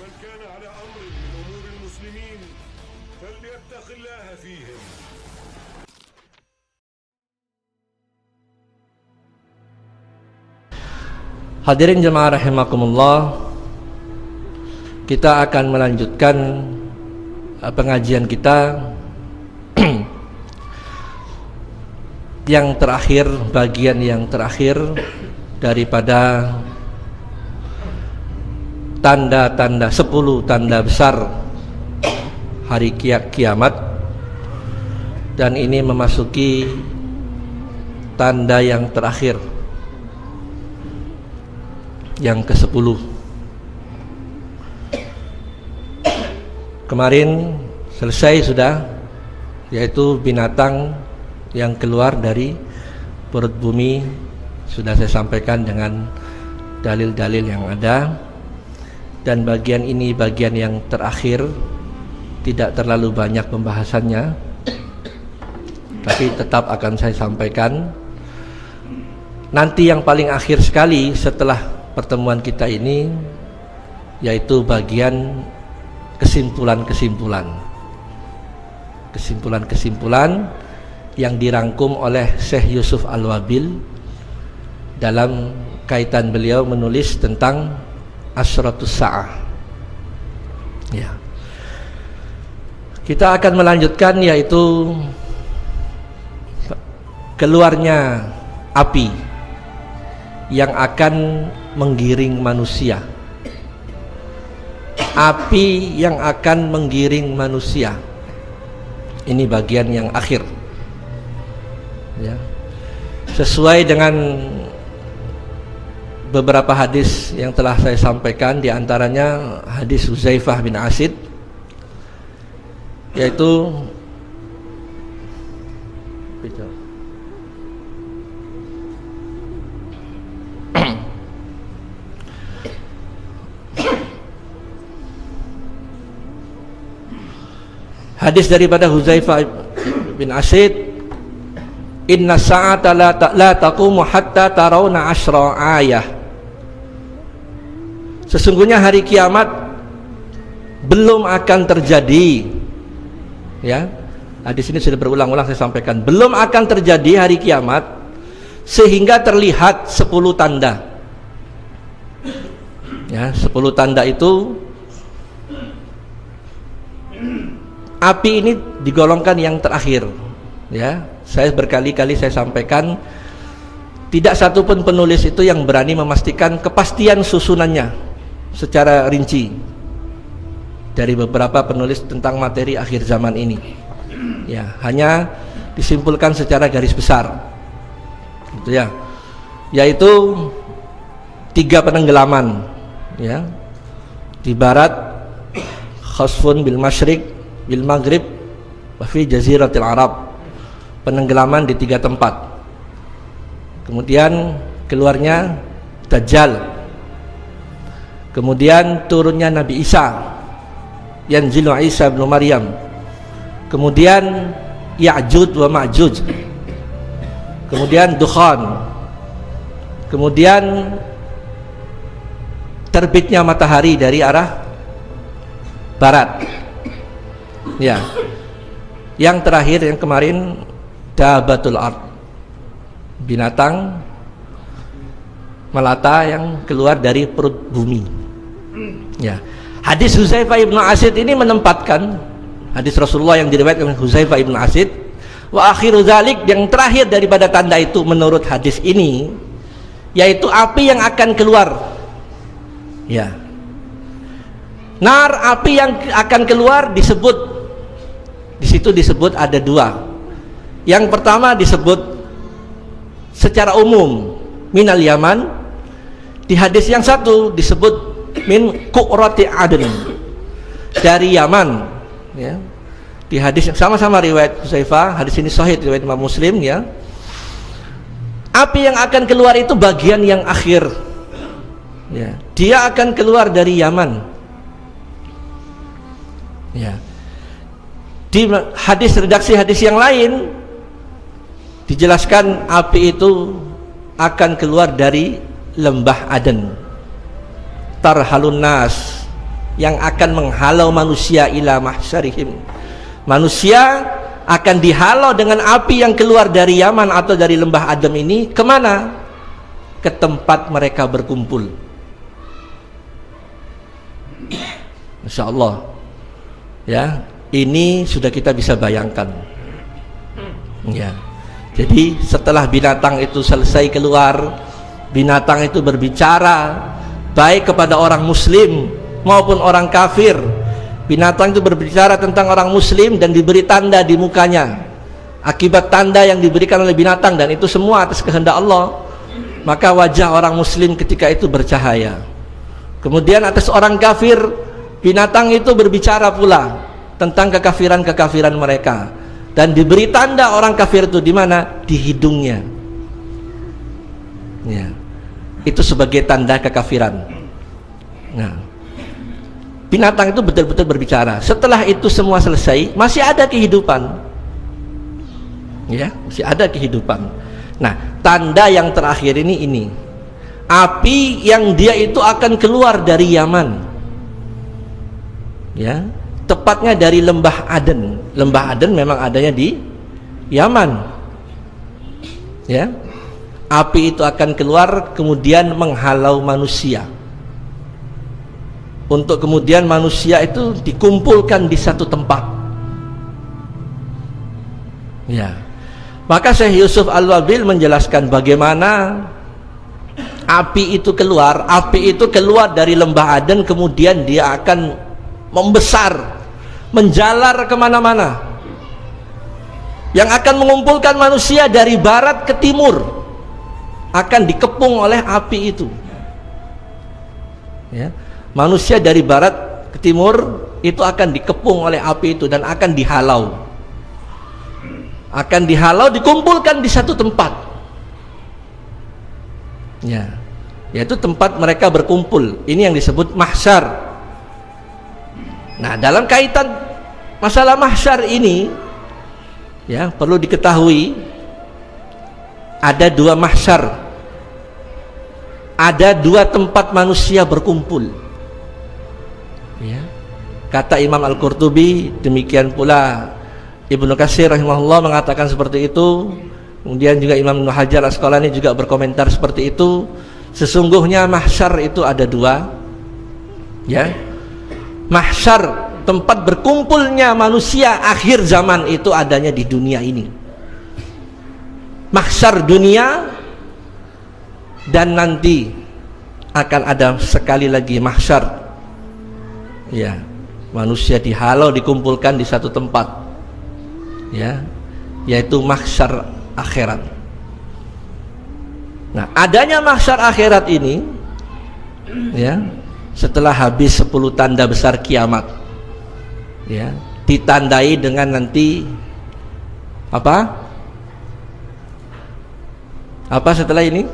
ومن كان على أمر من أمور المسلمين فليتق الله فيهم. Hadirin jemaah rahimakumullah, kita akan melanjutkan pengajian kita yang terakhir, bagian yang terakhir daripada tanda-tanda 10 tanda besar hari kiamat, dan ini memasuki tanda yang terakhir, yang ke-10. Kemarin selesai sudah, yaitu binatang yang keluar dari perut bumi, sudah saya sampaikan dengan dalil-dalil yang ada. Dan bagian ini bagian yang terakhir, tidak terlalu banyak pembahasannya, tapi tetap akan saya sampaikan. Nanti yang paling akhir sekali setelah pertemuan kita ini, yaitu bagian kesimpulan-kesimpulan yang dirangkum oleh Syekh Yusuf Al-Wabil dalam kaitan beliau menulis tentang Asyratus Sa'ah. Ya. Kita akan melanjutkan, yaitu keluarnya api yang akan menggiring manusia. Api yang akan menggiring manusia. Ini bagian yang akhir, ya. Sesuai dengan beberapa hadis yang telah saya sampaikan, diantaranya hadis Huzaifah bin Asid, yaitu hadis daripada Huzaifah bin Asid, inna sa'ata la taqumu hatta tarawna asyra ayah. Sesungguhnya hari kiamat belum akan terjadi, ya. Hadis ini sudah berulang-ulang saya sampaikan. Belum akan terjadi hari kiamat sehingga terlihat 10 tanda. Ya, 10 tanda itu, api ini digolongkan yang terakhir, ya. Saya berkali-kali saya sampaikan, tidak satupun penulis itu yang berani memastikan kepastian susunannya secara rinci dari beberapa penulis tentang materi akhir zaman ini, ya. Hanya disimpulkan secara garis besar, gitu ya, yaitu 3 penenggelaman, ya. Di barat, khasfun bil masyriq bil maghrib wa fi jaziratil Arab, penenggelaman di 3 tempat. Kemudian keluarnya Dajjal, kemudian turunnya Nabi Isa, yanzilu Isa bin Maryam, kemudian Ya'juj wa Ma'juj, kemudian Dukhan, kemudian terbitnya matahari dari arah barat, ya. Yang terakhir, yang kemarin, Dabatul Ard, binatang melata yang keluar dari perut bumi, ya. Hadis Huzaifah ibn Asid ini menempatkan hadis Rasulullah yang diriwayatkan oleh Huzaifah ibn Asid, wa akhiru dzalik, yang terakhir daripada tanda itu menurut hadis ini, yaitu api yang akan keluar, ya. Nar, api yang akan keluar disebut, di situ disebut ada 2. Yang pertama disebut secara umum minal Yaman, di hadis yang satu disebut min Qurrati Adn, dari Yaman, ya. Di hadis yang sama-sama riwayat Huzaifah, hadis ini sahih riwayat Imam Muslim, ya. Api yang akan keluar itu bagian yang akhir, ya. Dia akan keluar dari Yaman, ya. Di hadis, redaksi hadis yang lain dijelaskan api itu akan keluar dari lembah Aden, tarhalun nas yang akan menghalau manusia ila mahsyarihim. Manusia akan dihalau dengan api yang keluar dari Yaman atau dari lembah Adam ini kemana? Ke tempat mereka berkumpul. Masya Allah, ya, ini sudah kita bisa bayangkan, ya. Jadi setelah binatang itu selesai keluar, binatang itu berbicara baik kepada orang muslim maupun orang kafir. Binatang itu berbicara tentang orang muslim dan diberi tanda di mukanya akibat tanda yang diberikan oleh binatang, dan itu semua atas kehendak Allah. Maka wajah orang muslim ketika itu bercahaya. Kemudian atas orang kafir, binatang itu berbicara pula tentang kekafiran-kekafiran mereka, dan diberi tanda orang kafir itu di mana? Di hidungnya, ya. Itu sebagai tanda kekafiran. Nah, binatang itu betul-betul berbicara. Setelah itu semua selesai, masih ada kehidupan, ya, masih ada kehidupan. Nah, tanda yang terakhir ini api yang dia itu akan keluar dari Yaman, ya, tepatnya dari lembah Aden. Lembah Aden memang adanya di Yaman, ya. Api itu akan keluar kemudian menghalau manusia, untuk kemudian manusia itu dikumpulkan di satu tempat, ya. Maka Syekh Yusuf Al-Wabil menjelaskan bagaimana api itu keluar. Api itu keluar dari lembah Aden, kemudian dia akan membesar, menjalar kemana-mana, yang akan mengumpulkan manusia dari barat ke timur, akan dikepung oleh api itu, ya. Manusia dari barat ke timur itu akan dikepung oleh api itu dan akan dihalau, dikumpulkan di satu tempat, ya, yaitu tempat mereka berkumpul. Ini yang disebut mahsyar. Nah, dalam kaitan masalah mahsyar ini, ya, perlu diketahui ada dua mahsyar, ada dua tempat manusia berkumpul, ya. Kata Imam Al-Qurtubi, demikian pula Ibnu Katsir rahimahullah mengatakan seperti itu. Kemudian juga Imam Ibnu Hajar Asqalani juga berkomentar seperti itu. Sesungguhnya mahsyar itu ada dua, ya. Mahsyar, tempat berkumpulnya manusia akhir zaman, itu adanya di dunia ini. Mahsyar dunia, dan nanti akan ada sekali lagi mahsyar, ya, manusia dihalau, dikumpulkan di satu tempat, ya, yaitu mahsyar akhirat. Nah, adanya mahsyar akhirat ini, ya, setelah habis 10 tanda besar kiamat, ya, ditandai dengan nanti apa setelah ini?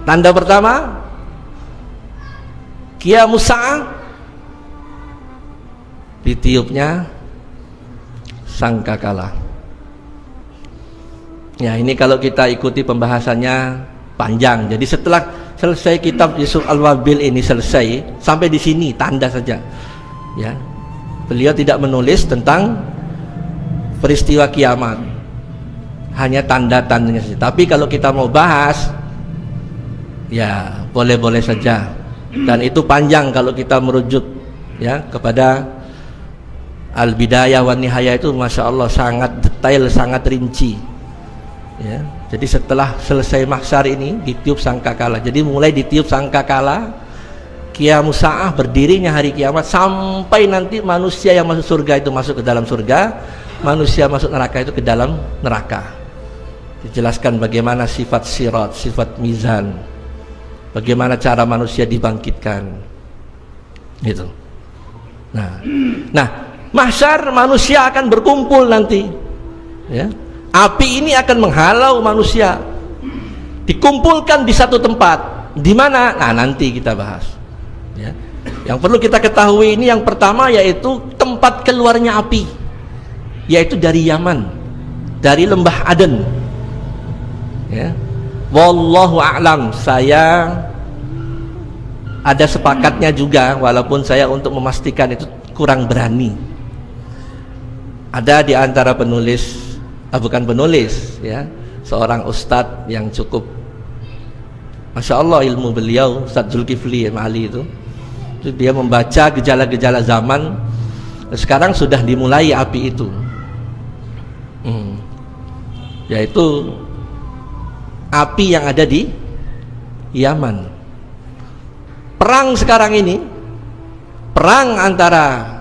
Tanda pertama, qiyamus sa'ah, ditiupnya sangkakala. Ya, ini kalau kita ikuti pembahasannya panjang. Jadi setelah selesai kitab Yusuf Al-Wabil ini selesai, sampai di sini tanda saja, ya. Beliau tidak menulis tentang peristiwa kiamat, hanya tanda-tandanya saja. Tapi kalau kita mau bahas, ya boleh-boleh saja, dan itu panjang kalau kita merujuk, ya, kepada Al-Bidayah wan Nihayah. Itu Masya Allah sangat detail, sangat rinci, ya. Jadi setelah selesai mahsyar ini ditiup sangkakala. Jadi mulai ditiup sangkakala, qiyamus sa'ah, berdirinya hari kiamat, sampai nanti manusia yang masuk surga itu masuk ke dalam surga, manusia masuk neraka itu ke dalam neraka. Dijelaskan bagaimana sifat sirat, sifat mizan, bagaimana cara manusia dibangkitkan, gitu. Nah, mahsyar, manusia akan berkumpul nanti, ya. Api ini akan menghalau manusia, dikumpulkan di satu tempat. Di mana? Nah, nanti kita bahas, ya. Yang perlu kita ketahui ini, yang pertama yaitu tempat keluarnya api, yaitu dari Yaman, dari lembah Aden, ya. Wallahu a'lam, saya ada sepakatnya juga, walaupun saya untuk memastikan itu kurang berani. Ada di antara penulis, bukan penulis ya, seorang ustadz yang cukup Masya Allah ilmu beliau, Ustadz Zulkifli Ma'ali itu dia membaca gejala-gejala zaman. Sekarang sudah dimulai api itu, yaitu api yang ada di Yaman. Perang sekarang ini, perang antara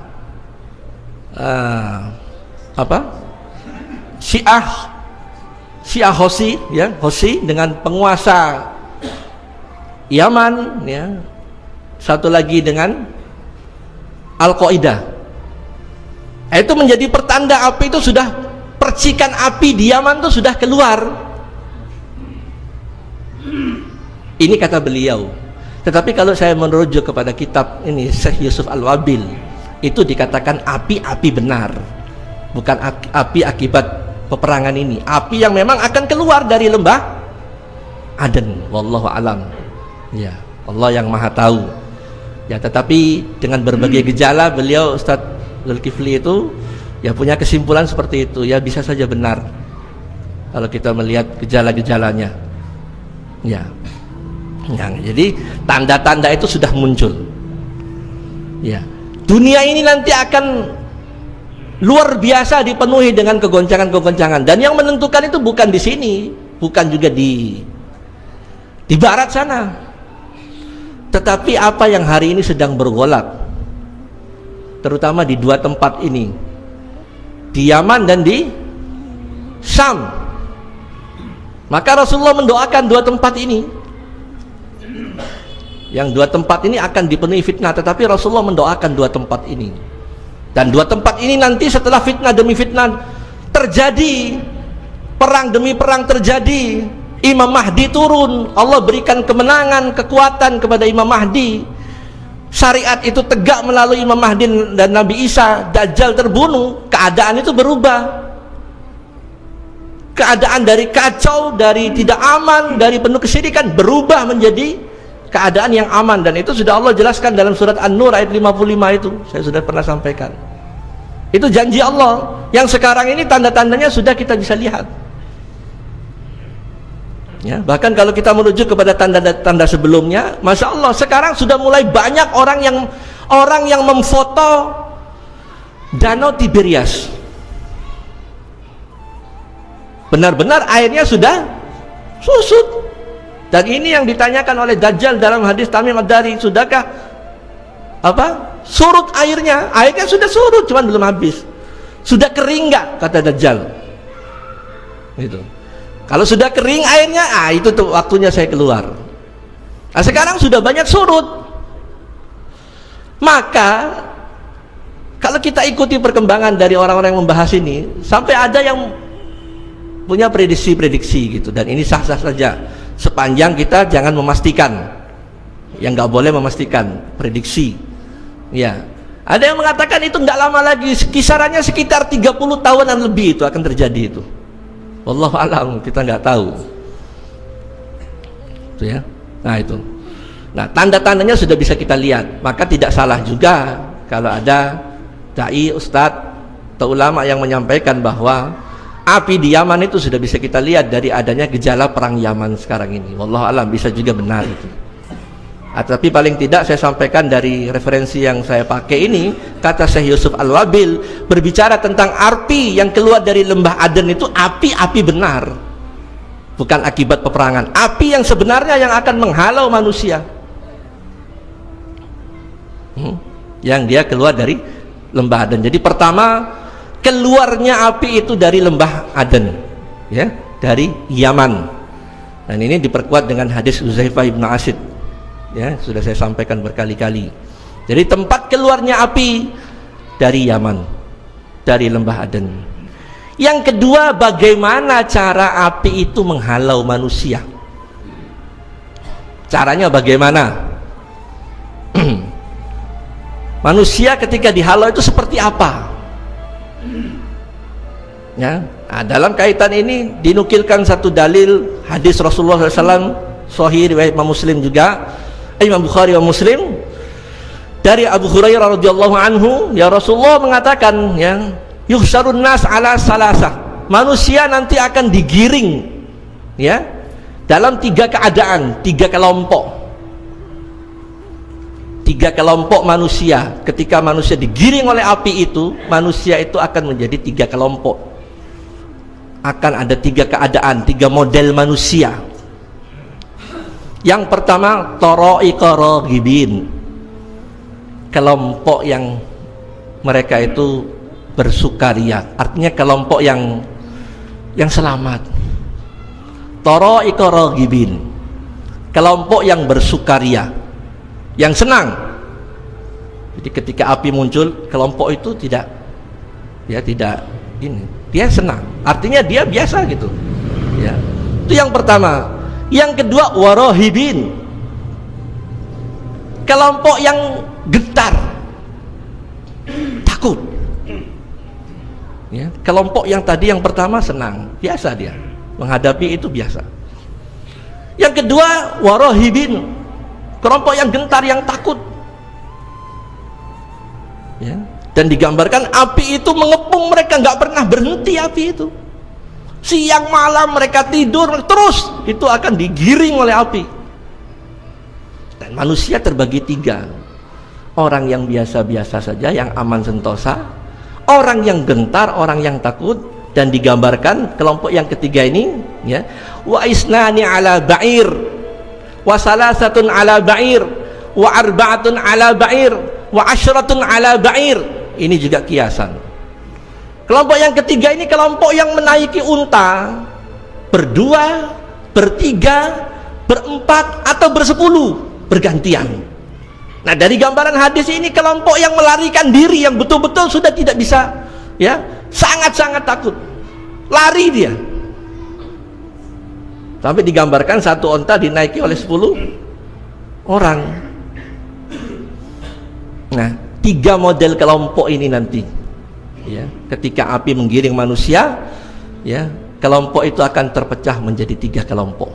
Syiah Hosi ya, Hosi dengan penguasa Yaman ya, satu lagi dengan Al-Qaeda. Itu menjadi pertanda api itu sudah, percikan api di Yaman itu sudah keluar. Ini kata beliau. Tetapi kalau saya merujuk kepada kitab ini Syekh Yusuf Al-Wabil, itu dikatakan api-api benar, bukan api akibat peperangan ini, api yang memang akan keluar dari lembah Aden. Wallahu alam. Ya, Allah yang maha tahu. Ya, tetapi dengan berbagai gejala, beliau Ustadz Zulkifli itu ya punya kesimpulan seperti itu. Ya, bisa saja benar kalau kita melihat gejala-gejalanya. Ya. Ya, jadi tanda-tanda itu sudah muncul. Ya, dunia ini nanti akan luar biasa dipenuhi dengan kegoncangan-kegoncangan, dan yang menentukan itu bukan di sini, bukan juga di barat sana, tetapi apa yang hari ini sedang bergolak, terutama di dua tempat ini, di Yaman dan di Syam. Maka Rasulullah mendoakan dua tempat ini. Yang dua tempat ini akan dipenuhi fitnah, tetapi Rasulullah mendoakan dua tempat ini. Dan dua tempat ini nanti setelah fitnah demi fitnah terjadi, perang demi perang terjadi, Imam Mahdi turun, Allah berikan kemenangan, kekuatan kepada Imam Mahdi, syariat itu tegak melalui Imam Mahdi dan Nabi Isa, Dajjal terbunuh, keadaan itu berubah. Keadaan dari kacau, dari tidak aman, dari penuh kesyirikan berubah menjadi keadaan yang aman, dan itu sudah Allah jelaskan dalam surat An-Nur ayat 55 itu. Saya sudah pernah sampaikan. Itu janji Allah yang sekarang ini tanda-tandanya sudah kita bisa lihat. Ya, bahkan kalau kita merujuk kepada tanda-tanda sebelumnya, Masya Allah, sekarang sudah mulai banyak orang yang memfoto Danau Tiberias. Benar-benar airnya sudah susut. Dan ini yang ditanyakan oleh Dajjal dalam hadis Tamim Ad-Dari, sudahkah surut airnya? Airnya sudah surut, cuman belum habis. Sudah kering nggak? Kata Dajjal. Gitu. Kalau sudah kering airnya, itu tuh waktunya saya keluar. Nah, sekarang sudah banyak surut. Maka kalau kita ikuti perkembangan dari orang-orang yang membahas ini, sampai ada yang punya prediksi-prediksi gitu, dan ini sah-sah saja sepanjang kita jangan memastikan. Yang nggak boleh memastikan, prediksi. Ya, ada yang mengatakan itu nggak lama lagi, kisarannya sekitar 30 tahunan lebih itu akan terjadi itu. Wallahu a'lam, kita nggak tahu. Itu ya. Nah itu. Nah, tanda-tandanya sudah bisa kita lihat. Maka tidak salah juga kalau ada dai, ustadz atau ulama yang menyampaikan bahwa api di Yaman itu sudah bisa kita lihat dari adanya gejala perang Yaman sekarang ini. Wallahu a'lam, bisa juga benar itu. Tapi paling tidak saya sampaikan dari referensi yang saya pakai ini, kata Syekh Yusuf Al-Wabil berbicara tentang api yang keluar dari lembah Aden itu api-api benar, bukan akibat peperangan. Api yang sebenarnya yang akan menghalau manusia, yang dia keluar dari lembah Aden. Jadi pertama, keluarnya api itu dari lembah Aden, ya, dari Yaman. Dan ini diperkuat dengan hadis Huzaifah ibn Asid, ya, sudah saya sampaikan berkali-kali. Jadi tempat keluarnya api dari Yaman, dari lembah Aden. Yang kedua, bagaimana cara api itu menghalau manusia? Caranya bagaimana? Manusia ketika dihalau itu seperti apa? Ya, nah, dalam kaitan ini dinukilkan satu dalil hadis Rasulullah SAW, sahih riwayat Imam Muslim juga. Imam Bukhari wa Muslim dari Abu Hurairah radhiyallahu anhu, ya Rasulullah mengatakan, ya, yuhsyarun nas ala salasah, manusia nanti akan digiring, ya, dalam 3 keadaan, 3 kelompok. 3 kelompok manusia. Ketika manusia digiring oleh api itu, manusia itu akan menjadi 3 kelompok. Akan ada 3 keadaan, 3 model manusia. Yang pertama, tara'iqa raghibin, kelompok yang mereka itu bersukaria, artinya kelompok yang selamat. Tara'iqa raghibin, kelompok yang bersukaria, yang senang. Jadi ketika api muncul, kelompok itu tidak ini, dia senang, artinya dia biasa gitu, ya. Itu yang pertama. Yang kedua, warahibin, kelompok yang gentar, takut, ya. Kelompok yang tadi yang pertama senang, biasa dia menghadapi itu, biasa. Yang kedua, warahibin, kelompok yang gentar, yang takut, ya. Dan digambarkan api itu mengepung mereka, nggak pernah berhenti api itu. Siang malam mereka tidur terus, itu akan digiring oleh api. Dan manusia terbagi 3. Orang yang biasa-biasa saja, yang aman sentosa, orang yang gentar, orang yang takut. Dan digambarkan kelompok yang ketiga ini, ya, wa isnani ala ba'ir, wa salasatun ala ba'ir, wa arba'atun ala ba'ir, wa asyratun ala ba'ir. Ini juga kiasan. Kelompok yang ketiga ini kelompok yang menaiki unta, berdua, bertiga, berempat, atau bersepuluh, bergantian. Nah, dari gambaran hadis ini, kelompok yang melarikan diri, yang betul-betul sudah tidak bisa, ya, sangat-sangat takut, lari dia. Sampai digambarkan satu unta dinaiki oleh 10 orang. Nah, 3 model kelompok ini nanti, ya, ketika api menggiring manusia, ya, kelompok itu akan terpecah menjadi 3 kelompok.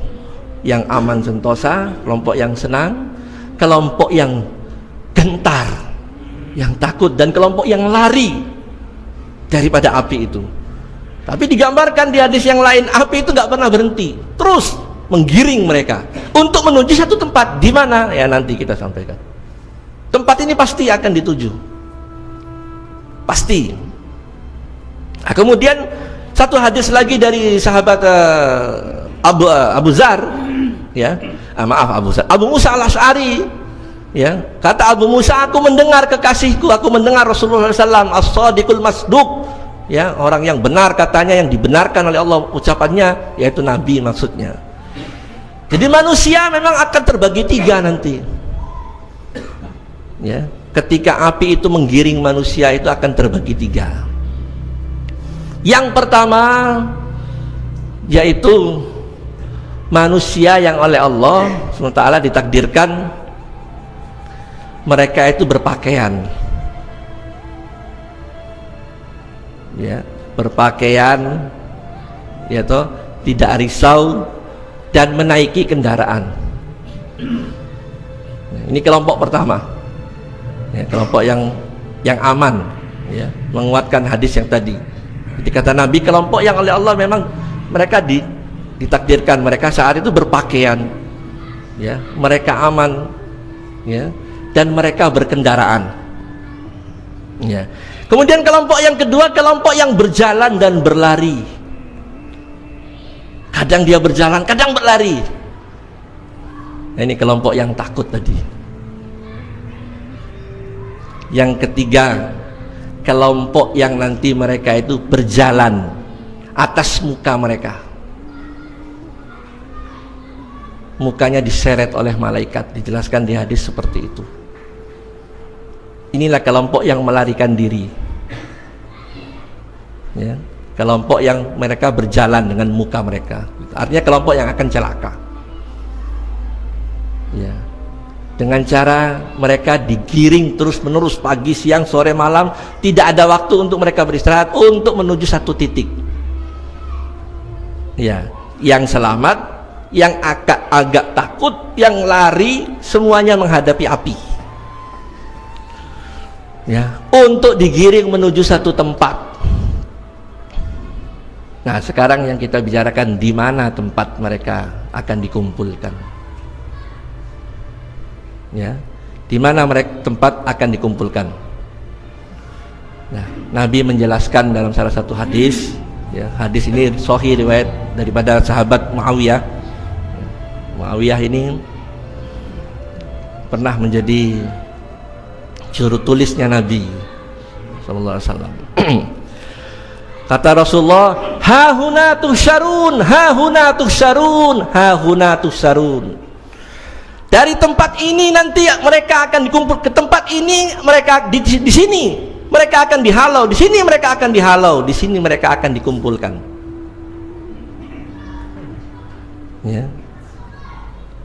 Yang aman sentosa, kelompok yang senang, kelompok yang gentar, yang takut, dan kelompok yang lari daripada api itu. Tapi digambarkan di hadis yang lain, api itu nggak pernah berhenti, terus menggiring mereka untuk menuju satu tempat. Di mana? Ya, nanti kita sampaikan. Tempat ini pasti akan dituju, pasti. Nah, kemudian satu hadis lagi dari sahabat Abu Zar, ya, Abu Musa al-Asy'ari, ya, kata Abu Musa, aku mendengar kekasihku, aku mendengar Rasulullah SAW, as-sadiqul masduq, ya, orang yang benar katanya, yang dibenarkan oleh Allah ucapannya, yaitu Nabi maksudnya. Jadi manusia memang akan terbagi 3 nanti, ya. Ketika api itu menggiring manusia, itu akan terbagi 3. Yang pertama, yaitu manusia yang oleh Allah SWT ditakdirkan mereka itu berpakaian, ya, berpakaian, ya toh, tidak risau dan menaiki kendaraan. Nah, ini kelompok pertama, ya, kelompok yang aman, ya, menguatkan hadis yang tadi. Jadi kata Nabi, kelompok yang oleh Allah memang mereka ditakdirkan mereka saat itu berpakaian, ya, mereka aman, ya, dan mereka berkendaraan, ya. Kemudian kelompok yang kedua, kelompok yang berjalan dan berlari. Kadang dia berjalan, kadang berlari. Nah, ini kelompok yang takut tadi. Yang ketiga, kelompok yang nanti mereka itu berjalan atas muka mereka, mukanya diseret oleh malaikat. Dijelaskan di hadis seperti itu. Inilah kelompok yang melarikan diri, ya, kelompok yang mereka berjalan dengan muka mereka, artinya kelompok yang akan celaka, ya, dengan cara mereka digiring terus menerus pagi, siang, sore, malam, tidak ada waktu untuk mereka beristirahat untuk menuju satu titik, ya. Yang selamat, yang agak takut, takut, yang lari, semuanya menghadapi api. Ya, untuk digiring menuju satu tempat. Nah, sekarang yang kita bicarakan di mana tempat mereka akan dikumpulkan. Ya, di mana mereka tempat akan dikumpulkan. Nah, Nabi menjelaskan dalam salah satu hadis, ya, hadis ini sahih riwayat daripada sahabat Muawiyah. Muawiyah ini pernah menjadi juru tulisnya Nabi sallallahu alaihi wasallam. Kata Rasulullah, hahuna tuhsyarun, hahuna tuhsyarun, hahuna tuhsyarun. Dari tempat ini nanti mereka akan dikumpul, ke tempat ini mereka di sini mereka akan dihalau, di sini mereka akan dihalau, di sini mereka akan dikumpulkan. Ya.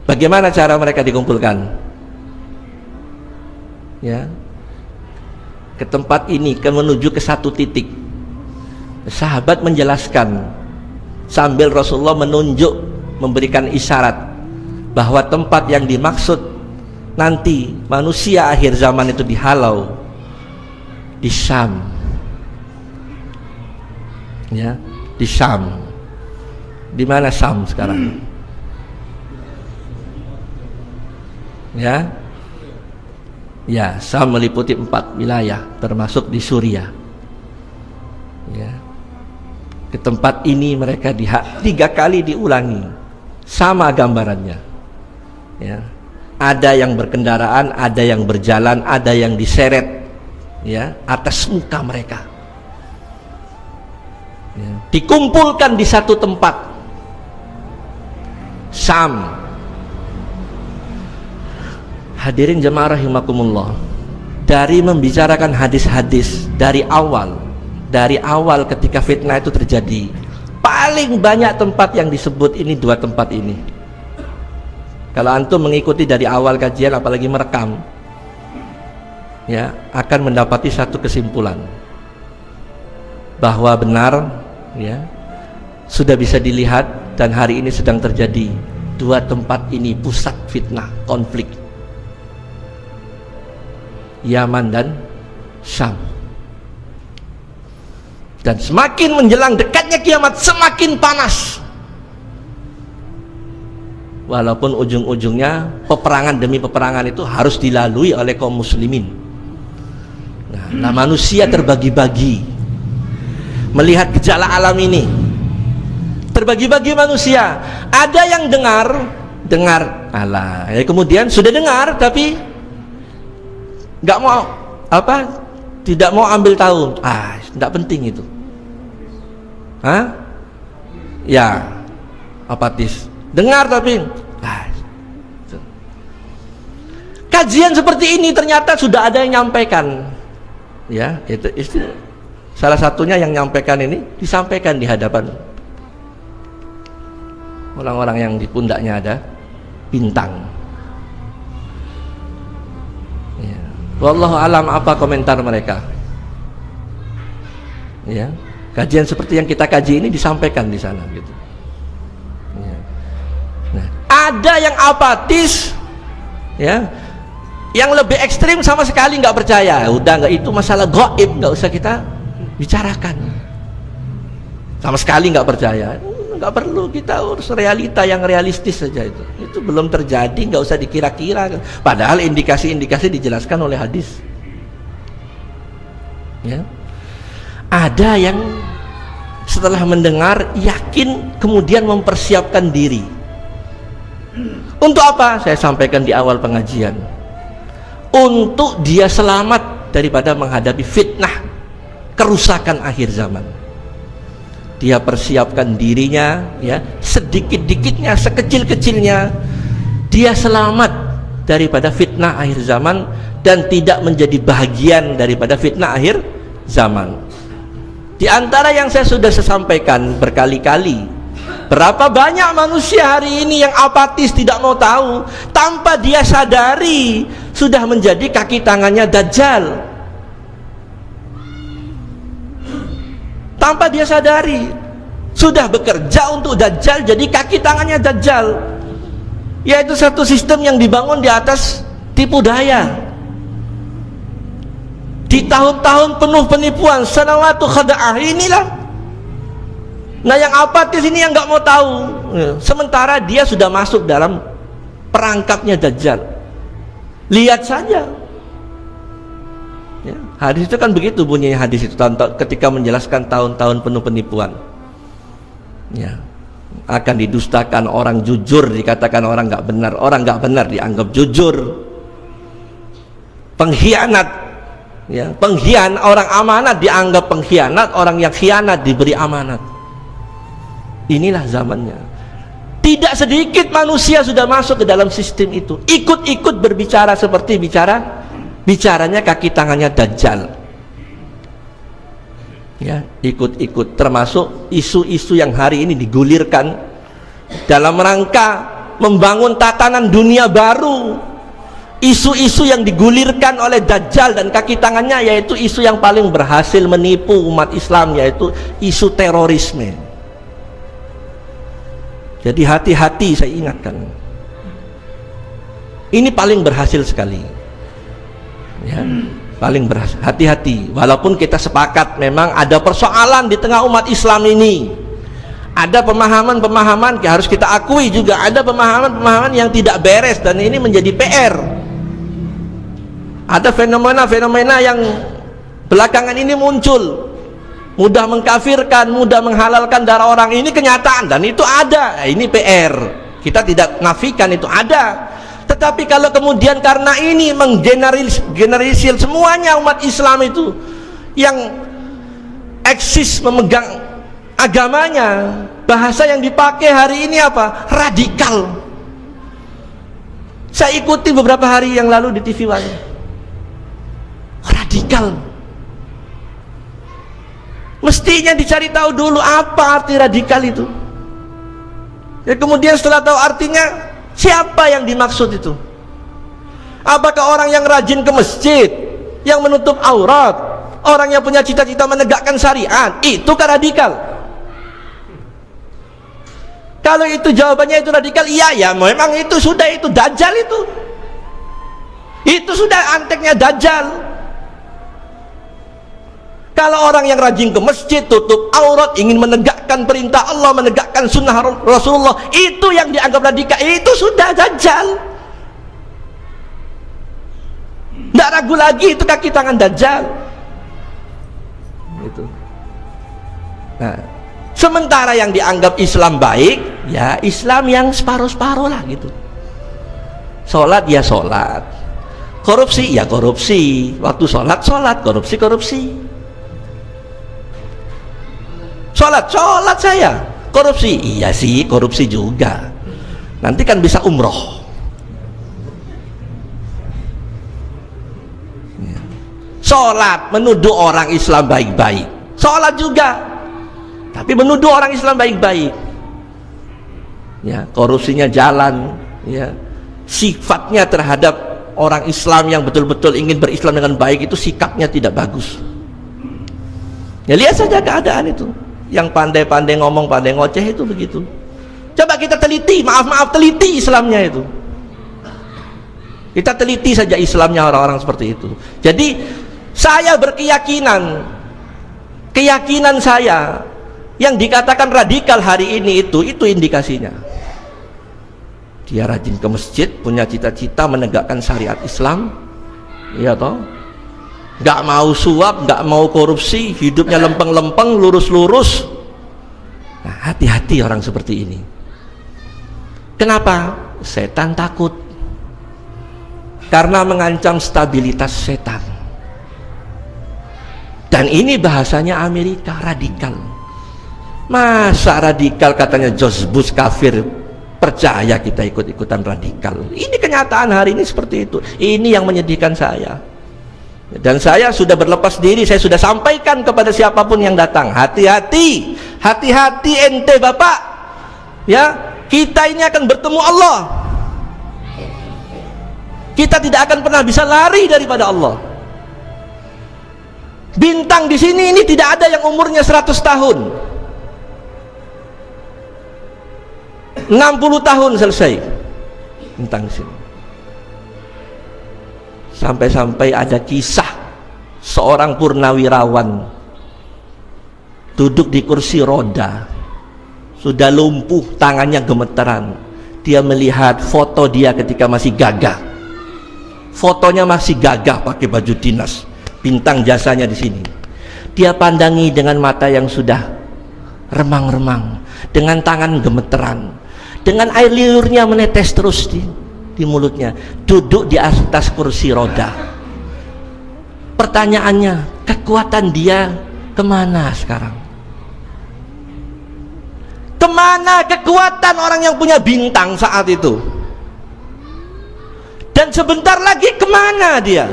Bagaimana cara mereka dikumpulkan? Ya. Ke tempat ini, menuju ke satu titik. Sahabat menjelaskan sambil Rasulullah menunjuk, memberikan isyarat bahwa tempat yang dimaksud nanti manusia akhir zaman itu dihalau di Syam. Ya, di Syam. Di mana Syam sekarang? Ya. Ya, Syam meliputi 4 wilayah termasuk di Suriah. Ya. Ke tempat ini mereka 3 kali diulangi. Sama gambarannya. Ya. Ada yang berkendaraan, ada yang berjalan, ada yang diseret, ya, atas muka mereka. Ya. Dikumpulkan di satu tempat. Syam. Hadirin jemaah rahimakumullah, dari membicarakan hadis-hadis dari awal ketika fitnah itu terjadi, paling banyak tempat yang disebut ini 2 tempat ini. Kalau antum mengikuti dari awal kajian, apalagi merekam, ya, akan mendapati satu kesimpulan bahwa benar, ya, sudah bisa dilihat dan hari ini sedang terjadi 2 tempat ini pusat fitnah, konflik, Yaman dan Syam. Dan semakin menjelang dekatnya kiamat, semakin panas. Walaupun ujung-ujungnya peperangan demi peperangan itu harus dilalui oleh kaum muslimin. Nah, manusia terbagi-bagi melihat gejala alam ini. Terbagi-bagi manusia. Ada yang dengar Allah. Ya, kemudian sudah dengar tapi nggak mau tidak mau ambil tahu. Tidak penting itu. Ya, apatis. Dengar tapi kajian seperti ini ternyata sudah ada yang nyampaikan. Ya, itu salah satunya yang nyampaikan ini disampaikan di hadapan orang-orang yang di pundaknya ada bintang. Wallahu alam apa komentar mereka. Ya, kajian seperti yang kita kaji ini disampaikan di sana gitu. Ya. Nah, ada yang apatis, ya, yang lebih ekstrim sama sekali nggak percaya. Udah, nggak, itu masalah gaib, nggak usah kita bicarakan. Sama sekali nggak percaya. Nggak perlu, kita urus realita yang realistis saja itu. Itu belum terjadi, nggak usah dikira-kira. Padahal indikasi-indikasi dijelaskan oleh hadis. Ya. Ada yang setelah mendengar yakin, kemudian mempersiapkan diri. Untuk apa? Saya sampaikan di awal pengajian. Untuk dia selamat daripada menghadapi fitnah kerusakan akhir zaman. Dia persiapkan dirinya, ya, sedikit-dikitnya, sekecil-kecilnya, dia selamat daripada fitnah akhir zaman dan tidak menjadi bagian daripada fitnah akhir zaman. Di antara yang saya sudah sampaikan berkali-kali, berapa banyak manusia hari ini yang apatis, tidak mau tahu, tanpa dia sadari sudah menjadi kaki tangannya Dajjal. Tanpa dia sadari sudah bekerja untuk Dajjal, jadi kaki tangannya Dajjal. yaitu satu sistem yang dibangun di atas tipu daya. Di tahun-tahun penuh penipuan, sanawatu khada'ah, inilah. Nah, yang apatis ini yang nggak mau tahu, sementara dia sudah masuk dalam perangkapnya Dajjal. Lihat saja ya, hadis itu kan begitu bunyinya hadis itu ketika menjelaskan tahun-tahun penuh penipuan ya. Akan didustakan orang jujur, dikatakan orang nggak benar dianggap jujur. Pengkhianat ya, orang amanat dianggap pengkhianat, orang yang khianat diberi amanat. Inilah zamannya. Tidak sedikit manusia sudah masuk ke dalam sistem itu, ikut-ikut berbicara seperti bicaranya kaki tangannya Dajjal ya, ikut-ikut, termasuk isu-isu yang hari ini digulirkan dalam rangka membangun tatanan dunia baru. Isu-isu yang digulirkan oleh Dajjal dan kaki tangannya, yaitu isu yang paling berhasil menipu umat Islam, yaitu isu terorisme. Jadi hati-hati, saya ingatkan, ini paling berhasil sekali ya, paling berhasil. Hati-hati, walaupun kita sepakat memang ada persoalan di tengah umat Islam ini, ada pemahaman-pemahaman, harus kita akui juga ada pemahaman-pemahaman yang tidak beres, dan ini menjadi PR. Ada fenomena-fenomena yang belakangan ini muncul, mudah mengkafirkan, mudah menghalalkan darah orang, ini kenyataan dan itu ada. Ini PR, kita tidak nafikan itu ada. Tetapi kalau kemudian karena ini menggeneralisir semuanya umat Islam itu yang eksis memegang agamanya, bahasa yang dipakai hari ini apa? Radikal. Saya ikuti beberapa hari yang lalu di TV One, radikal. Mestinya dicari tahu dulu apa arti radikal itu ya, kemudian setelah tahu artinya, siapa yang dimaksud itu? Apakah orang yang rajin ke masjid, yang menutup aurat, orang yang punya cita-cita menegakkan syariat, itu kan radikal? Kalau itu jawabannya itu radikal, iya ya, memang itu sudah, itu Dajjal, itu sudah anteknya Dajjal. Kalau orang yang rajin ke masjid, tutup aurat, ingin menegakkan perintah Allah, menegakkan sunnah Rasulullah, itu yang dianggap radikal, itu sudah Dajjal. Tidak ragu lagi, itu kaki tangan Dajjal. Itu. Nah, sementara yang dianggap Islam baik, ya Islam yang separuh-separuh lah gitu. Sholat ya sholat, korupsi ya korupsi, waktu sholat, korupsi. Sholat saya, korupsi, iya sih korupsi juga, nanti kan bisa umroh. Sholat menuduh orang Islam baik-baik, sholat juga, tapi menuduh orang Islam baik-baik ya, korupsinya jalan ya, sifatnya terhadap orang Islam yang betul-betul ingin berislam dengan baik itu sikapnya tidak bagus ya. Lihat saja keadaan itu, yang pandai-pandai ngomong, pandai ngoceh itu begitu. Coba kita teliti, teliti Islamnya itu. Kita teliti saja Islamnya orang-orang seperti itu. Jadi saya berkeyakinan, keyakinan saya yang dikatakan radikal hari ini itu indikasinya. Dia rajin ke masjid, punya cita-cita menegakkan syariat Islam, ya toh? Nggak mau suap, nggak mau korupsi, hidupnya lempeng-lempeng, lurus-lurus. Nah, hati-hati orang seperti ini. Kenapa? Setan takut, karena mengancam stabilitas setan. Dan ini bahasanya Amerika, radikal. Masa radikal katanya George Bush kafir, percaya kita ikut-ikutan radikal? Ini kenyataan hari ini seperti itu. Ini yang menyedihkan saya. Dan saya sudah berlepas diri, saya sudah sampaikan kepada siapapun yang datang, hati-hati, hati-hati ente bapak ya, kita ini akan bertemu Allah, kita tidak akan pernah bisa lari daripada Allah. Bintang di sini ini tidak ada yang umurnya 100 tahun, 60 tahun selesai. tentang sini. Sampai-sampai ada kisah seorang purnawirawan duduk di kursi roda, sudah lumpuh, tangannya gemeteran. Dia melihat foto dia ketika masih gagah. Fotonya masih gagah pakai baju dinas, bintang jasanya di sini. Dia pandangi dengan mata yang sudah remang-remang, dengan tangan gemeteran, dengan air liurnya menetes terus di mulutnya, duduk di atas kursi roda. Pertanyaannya, kekuatan dia kemana sekarang? Kemana kekuatan orang yang punya bintang saat itu? Dan sebentar lagi kemana dia?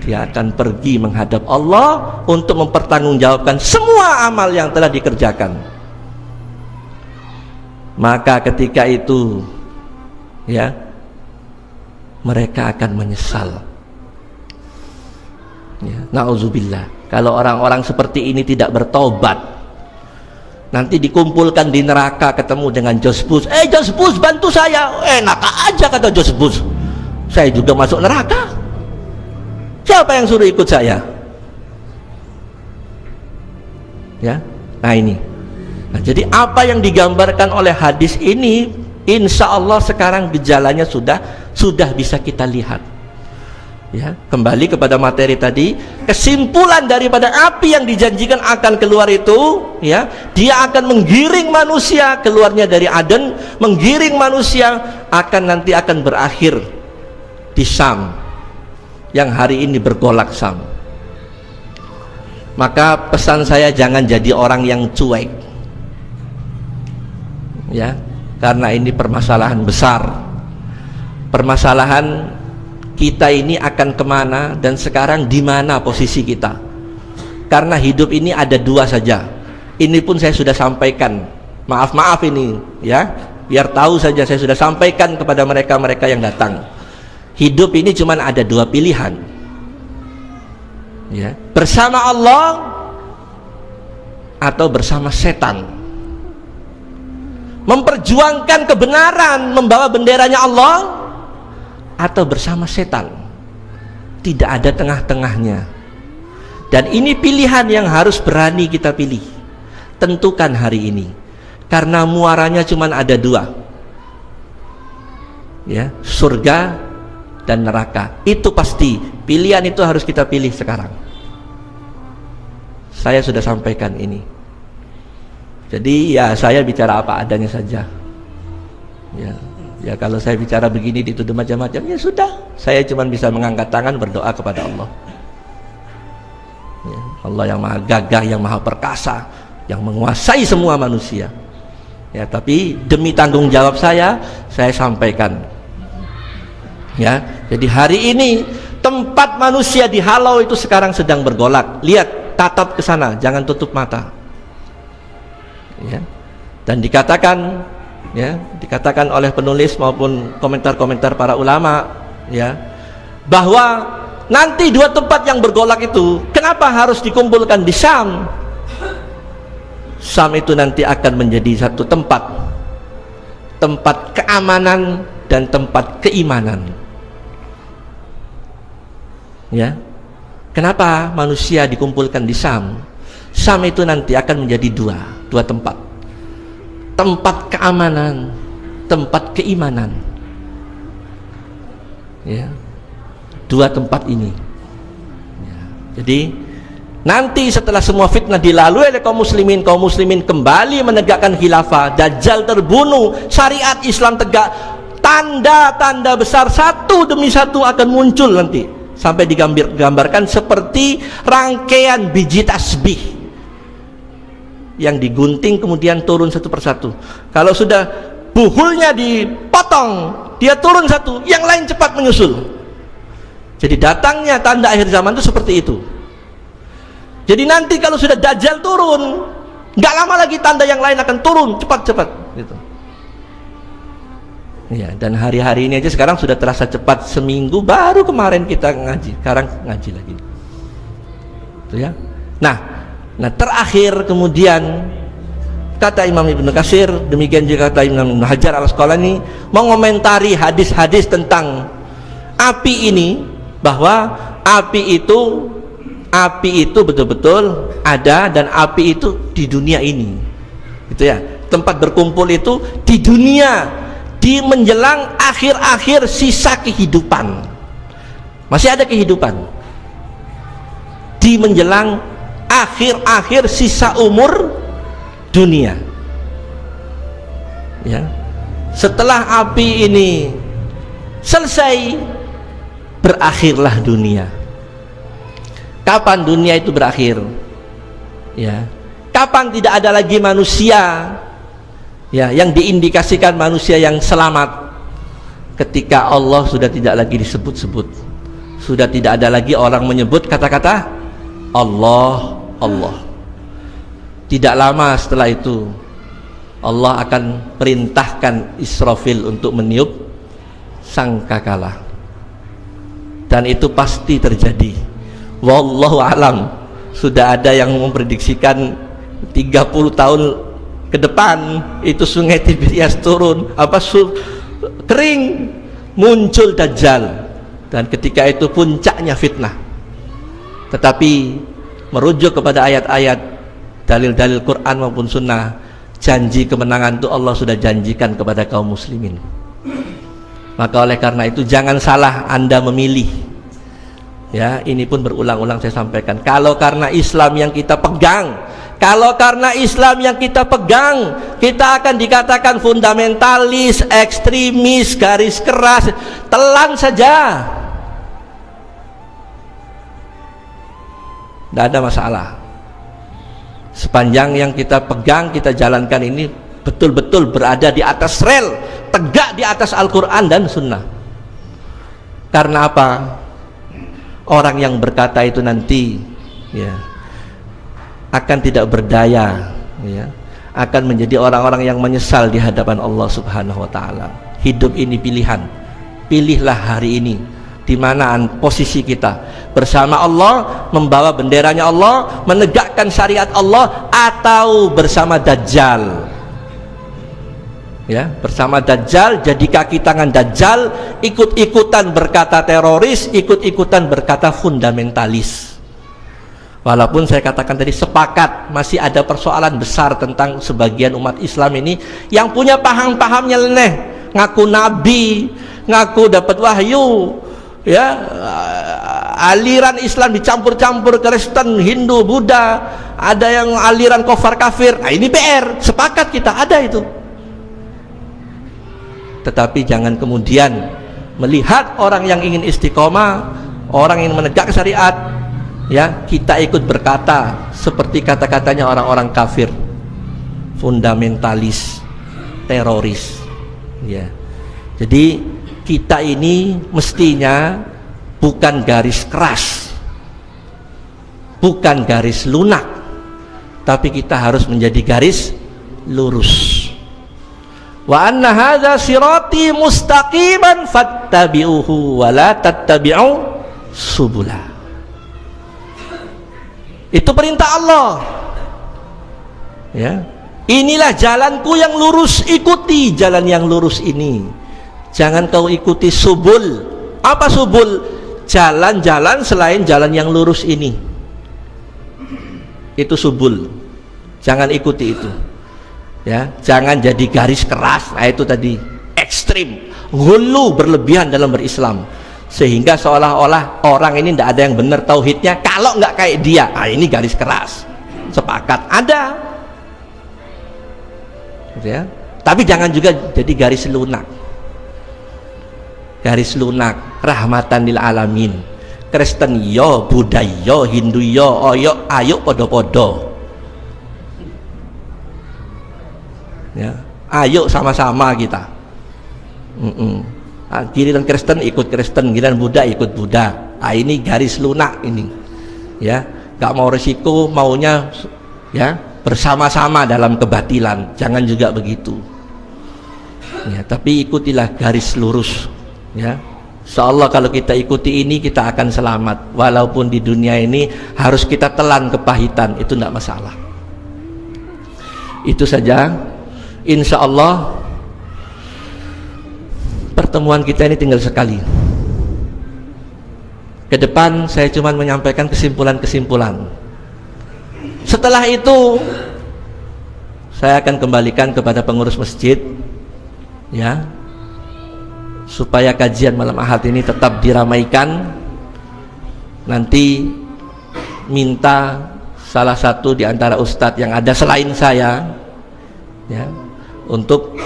Dia akan pergi menghadap Allah untuk mempertanggungjawabkan semua amal yang telah dikerjakan. Maka ketika itu, ya, mereka akan menyesal. Ya, na'udzubillah. Kalau orang-orang seperti ini tidak bertobat, nanti dikumpulkan di neraka ketemu dengan George Bush. George Bush bantu saya. Enak aja kata George Bush, saya juga masuk neraka. Siapa yang suruh ikut saya? Ya, nah ini. Nah, jadi apa yang digambarkan oleh hadis ini, insya Allah sekarang gejalanya sudah bisa kita lihat. Ya, kembali kepada materi tadi, kesimpulan daripada api yang dijanjikan akan keluar itu, ya, dia akan menggiring manusia keluarnya dari Aden, menggiring manusia nanti akan berakhir di Syam, yang hari ini bergolak Syam. Maka pesan saya, jangan jadi orang yang cuek, ya, karena ini permasalahan besar. Permasalahan kita ini akan kemana dan sekarang di mana posisi kita. Karena hidup ini ada dua saja. Ini pun saya sudah sampaikan, maaf ini, ya, biar tahu saja, saya sudah sampaikan kepada mereka yang datang. Hidup ini cuma ada dua pilihan, ya, bersama Allah atau bersama setan. Memperjuangkan kebenaran, membawa benderanya Allah, atau bersama setan. Tidak ada tengah-tengahnya. Dan ini pilihan yang harus berani kita pilih. Tentukan hari ini, karena muaranya cuma ada dua, ya, surga dan neraka. Itu pasti, pilihan itu harus kita pilih sekarang. Saya sudah sampaikan ini. Jadi ya, saya bicara apa adanya saja. Ya kalau saya bicara begini dituduh macam-macam, ya sudah, saya cuma bisa mengangkat tangan berdoa kepada Allah. Ya, Allah yang maha gagah, yang maha perkasa, yang menguasai semua manusia. Ya, tapi demi tanggung jawab saya sampaikan. Ya, jadi hari ini tempat manusia dihalau itu sekarang sedang bergolak. Lihat, tatap ke sana, jangan tutup mata. Ya. Dan dikatakan oleh penulis maupun komentar-komentar para ulama, ya, bahwa nanti dua tempat yang bergolak itu kenapa harus dikumpulkan di Syam? Syam itu nanti akan menjadi satu tempat keamanan dan tempat keimanan. Ya, kenapa manusia dikumpulkan di Syam? Syam itu nanti akan menjadi dua tempat keamanan, tempat keimanan. Ya, dua tempat ini. Ya, jadi nanti setelah semua fitnah dilalui oleh kaum muslimin kembali menegakkan khilafah, Dajjal terbunuh, syariat Islam tegak, tanda-tanda besar satu demi satu akan muncul nanti, sampai digambarkan seperti rangkaian biji tasbih yang digunting kemudian turun satu persatu. Kalau sudah buhulnya dipotong, dia turun satu, yang lain cepat menyusul. Jadi datangnya tanda akhir zaman itu seperti itu. Jadi nanti kalau sudah Dajjal turun, nggak lama lagi tanda yang lain akan turun cepat-cepat gitu. Ya, dan hari-hari ini aja sekarang sudah terasa cepat, seminggu baru kemarin kita ngaji, sekarang ngaji lagi. Itu ya. Nah, terakhir kemudian kata Imam Ibnu Katsir, demikian juga kata Imam Ibnu Hajar Al-Asqalani mengomentari hadis-hadis tentang api ini, bahwa api itu betul-betul ada, dan api itu di dunia ini, gitu ya. Tempat berkumpul itu di dunia, di menjelang akhir-akhir sisa kehidupan, masih ada kehidupan di menjelang akhir-akhir sisa umur dunia, ya. Setelah api ini selesai, berakhirlah dunia. Kapan dunia itu berakhir? Ya, kapan tidak ada lagi manusia, ya, yang diindikasikan manusia yang selamat? Ketika Allah sudah tidak lagi disebut-sebut, sudah tidak ada lagi orang menyebut kata-kata Allah, Allah. Tidak lama setelah itu Allah akan perintahkan Israfil untuk meniup sangkakala, dan itu pasti terjadi. Wallahu alam. Sudah ada yang memprediksikan 30 tahun ke depan itu sungai Tiberias turun, kering, muncul Dajjal, dan ketika itu puncaknya fitnah. Tetapi merujuk kepada ayat-ayat, dalil-dalil Quran maupun Sunnah, janji kemenangan itu Allah sudah janjikan kepada kaum muslimin. Maka oleh karena itu jangan salah Anda memilih, ya. Ini pun berulang-ulang saya sampaikan, kalau karena Islam yang kita pegang, kita akan dikatakan fundamentalis, ekstremis, garis keras, telan saja, tidak ada masalah. Sepanjang yang kita pegang, kita jalankan ini betul-betul berada di atas rel, tegak di atas Al-Quran dan Sunnah. Karena apa? Orang yang berkata itu nanti, ya, akan tidak berdaya, ya, akan menjadi orang-orang yang menyesal di hadapan Allah Subhanahu wa Ta'ala. Hidup ini pilihan. Pilihlah hari ini di mana posisi kita, bersama Allah, membawa benderanya Allah, menegakkan syariat Allah, atau bersama Dajjal, ya, bersama Dajjal, jadi kaki tangan Dajjal, ikut-ikutan berkata teroris, ikut-ikutan berkata fundamentalis. Walaupun saya katakan tadi, sepakat masih ada persoalan besar tentang sebagian umat Islam ini yang punya paham-paham nyeleneh, ngaku nabi, ngaku dapat wahyu, ya, aliran Islam dicampur-campur Kristen, Hindu, Buddha, ada yang aliran kafir kafir. Nah, ini PR, sepakat kita, ada itu. Tetapi jangan kemudian melihat orang yang ingin istiqomah, orang yang menegakkan syariat, ya, kita ikut berkata seperti kata-katanya orang-orang kafir, fundamentalis, teroris, ya. Jadi kita ini mestinya bukan garis keras, bukan garis lunak, tapi kita harus menjadi garis lurus. Wa anna hadza sirati mustaqiman fattabi'uhu wa la tattabi'u subula. Itu perintah Allah, ya. Inilah jalanku yang lurus, ikuti jalan yang lurus ini. Jangan kau ikuti subul. Apa subul? Jalan-jalan selain jalan yang lurus ini. Itu subul. Jangan ikuti itu, ya. Jangan jadi garis keras. Nah, itu tadi ekstrim, ghulu, berlebihan dalam berislam, sehingga seolah-olah orang ini tidak ada yang benar tauhidnya kalau nggak kayak dia. Nah, ini garis keras. Sepakat, ada, ya. Tapi jangan juga jadi garis lunak. Garis lunak, rahmatan lil alamin. Kristen yo, Buddha yo, Hindu yo, ayo podo-podo, ya, ayo sama-sama kita. Giliran Kristen ikut Kristen, giliran Buddha ikut Buddha. Ah, ini garis lunak ini, ya. Gak mau resiko, maunya, ya, bersama-sama dalam kebatilan. Jangan juga begitu, ya. Tapi ikutilah garis lurus, ya. Insyaallah kalau kita ikuti ini, kita akan selamat. Walaupun di dunia ini harus kita telan kepahitan, itu tidak masalah. Itu saja. Insya Allah pertemuan kita ini tinggal sekali. Ke depan saya cuma menyampaikan kesimpulan-kesimpulan. Setelah itu saya akan kembalikan kepada pengurus masjid, ya, supaya kajian malam Ahad ini tetap diramaikan. Nanti minta salah satu di antara ustadz yang ada selain saya, ya, untuk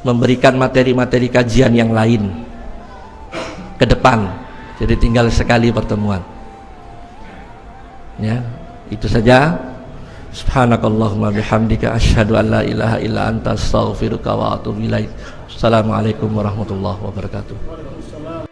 memberikan materi-materi kajian yang lain ke depan. Jadi tinggal sekali pertemuan, ya. Itu saja. Subhanakallahumma bihamdika asyhadu an la ilaha illa anta astaghfiruka wa atubu ilaik. Assalamualaikum warahmatullahi wabarakatuh.